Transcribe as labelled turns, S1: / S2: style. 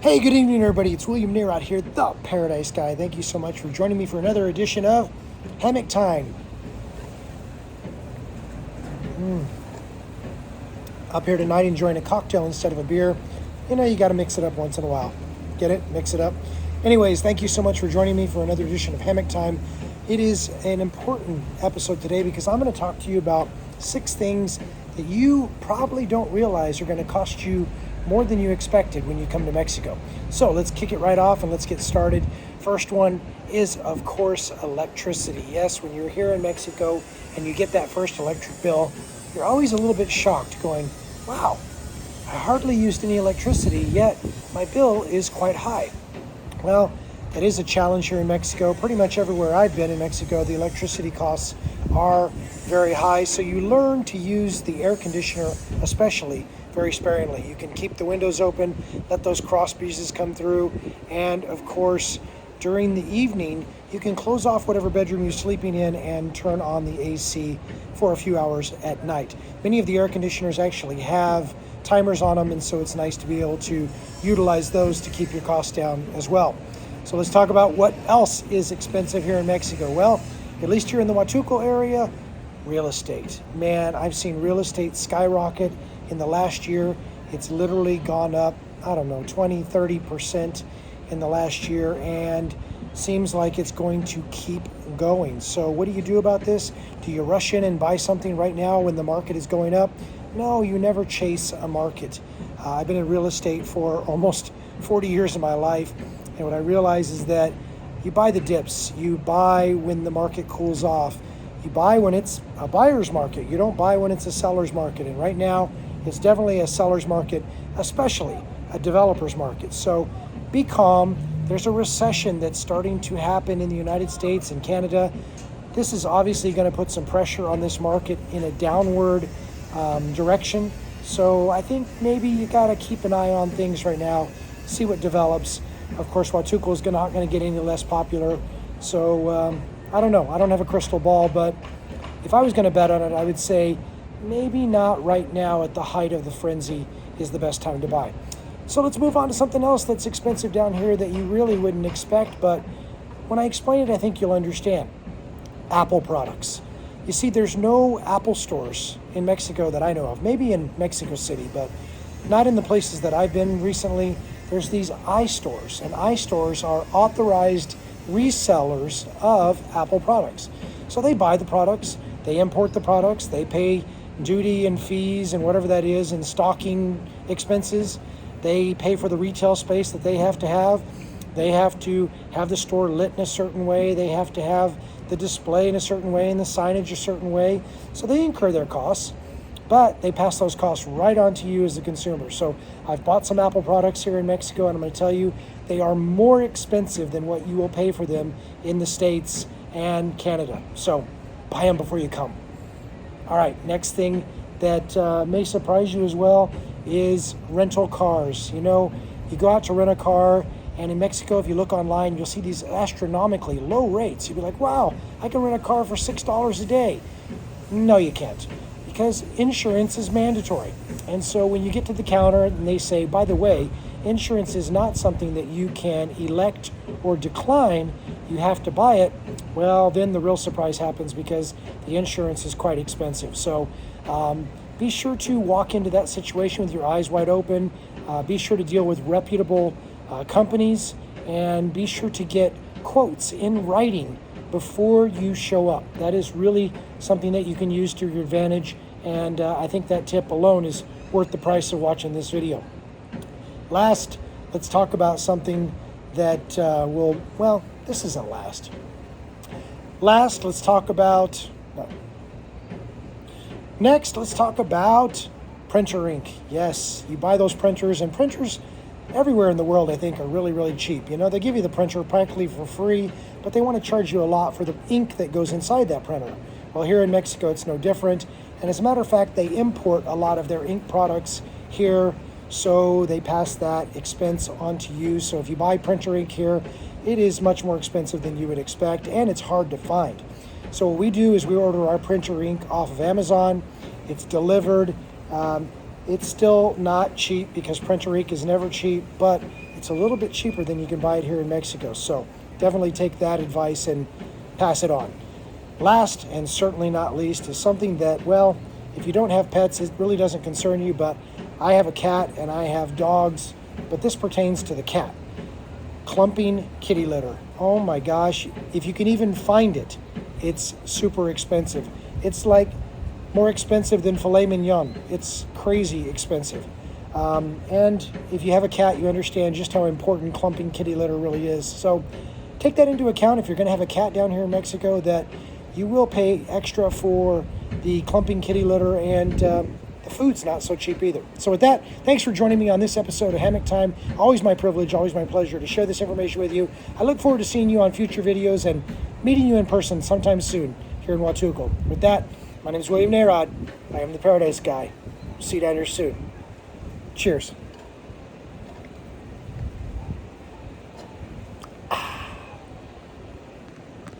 S1: Hey, good evening, everybody. It's William Neer out here, the Paradise Guy. Thank you so much for joining me for another edition of Hammock Time. Up here tonight enjoying a cocktail instead of a beer. You know, you got to mix it up once in a while. Get it? Mix it up. Anyways, thank you so much for joining me for another edition of Hammock Time. It is an important episode today because I'm going to talk to you about 6 things that you probably don't realize are going to cost you more than you expected when you come to Mexico. So let's kick it right off and let's get started. First one is, of course, electricity. Yes, when you're here in Mexico and you get that first electric bill, you're always a little bit shocked going, wow, I hardly used any electricity, yet my bill is quite high. Well, that is a challenge here in Mexico. Pretty much everywhere I've been in Mexico, the electricity costs are very high. So you learn to use the air conditioner, especially, very sparingly. You can keep the windows open, let those cross breezes come through, and of course, during the evening, you can close off whatever bedroom you're sleeping in and turn on the AC for a few hours at night. Many of the air conditioners actually have timers on them, and so it's nice to be able to utilize those to keep your costs down as well. So let's talk about what else is expensive here in Mexico. Well, at least here in the Huatulco area, real estate. Man, I've seen real estate skyrocket in the last year. It's literally gone up, 20-30% in the last year, and seems like it's going to keep going. So what do you do about this? Do you rush in and buy something right now when the market is going up? No, you never chase a market. I've been in real estate for almost 40 years of my life, and what I realize is that you buy the dips. You buy when the market cools off. You buy when it's a buyer's market. You don't buy when it's a seller's market. And right now, it's definitely a seller's market, especially a developer's market. So be calm. There's a recession that's starting to happen in the United States and Canada. This is obviously going to put some pressure on this market in a downward direction. So I think maybe you got to keep an eye on things right now, see what develops. Of course, Huatulco is not going to get any less popular. So I don't know. I don't have a crystal ball, but if I was going to bet on it, I would say maybe not right now at the height of the frenzy is the best time to buy. So let's move on to something else that's expensive down here that you really wouldn't expect, but when I explain it, I think you'll understand. Apple products. You see, there's no Apple stores in Mexico that I know of. Maybe in Mexico City, but not in the places that I've been recently. There's these iStores, and iStores are authorized resellers of Apple products. So they buy the products, they import the products, they pay duty and fees and whatever that is and stocking expenses. They pay for the retail space that they have to have. They have to have the store lit in a certain way. They have to have the display in a certain way and the signage a certain way. So they incur their costs, but they pass those costs right on to you as the consumer. So I've bought some Apple products here in Mexico, and I'm going to tell you they are more expensive than what you will pay for them in the States and Canada. So buy them before you come. All right, next thing that may surprise you as well is rental cars. You know, you go out to rent a car, and in Mexico, if you look online, you'll see these astronomically low rates. You'll be like, wow, I can rent a car for $6 a day. No, you can't, because insurance is mandatory. And so when you get to the counter and they say, by the way, insurance is not something that you can elect or decline, you have to buy it, well, then the real surprise happens because the insurance is quite expensive. So be sure to walk into that situation with your eyes wide open. Be sure to deal with reputable companies, and be sure to get quotes in writing before you show up. That is really something that you can use to your advantage, and I think that tip alone is worth the price of watching this video. Last, let's talk about something that this isn't last. Last, let's talk about... No. Next, let's talk about printer ink. Yes, you buy those printers, and printers everywhere in the world, I think, are really, really cheap. You know, they give you the printer practically for free, but they want to charge you a lot for the ink that goes inside that printer. Well, here in Mexico, it's no different. And as a matter of fact, they import a lot of their ink products here, so they pass that expense on to you. So if you buy printer ink here, it is much more expensive than you would expect, and it's hard to find. So what we do is we order our printer ink off of Amazon. It's delivered. It's still not cheap because printer ink is never cheap, but it's a little bit cheaper than you can buy it here in Mexico. So definitely take that advice and pass it on. Last and certainly not least is something that, well, if you don't have pets, it really doesn't concern you, but I have a cat and I have dogs, but this pertains to the cat. Clumping kitty litter. Oh my gosh, if you can even find it, it's super expensive. It's like more expensive than filet mignon. It's crazy expensive. And if you have a cat, you understand just how important clumping kitty litter really is. So take that into account if you're going to have a cat down here in Mexico, that you will pay extra for the clumping kitty litter, and the food's not so cheap either. So with that, thanks for joining me on this episode of Hammock Time. Always my privilege, always my pleasure to share this information with you. I look forward to seeing you on future videos and meeting you in person sometime soon here in Huatulco. With that, my name is William Narod. I am the Paradise Guy. See you down here soon. Cheers.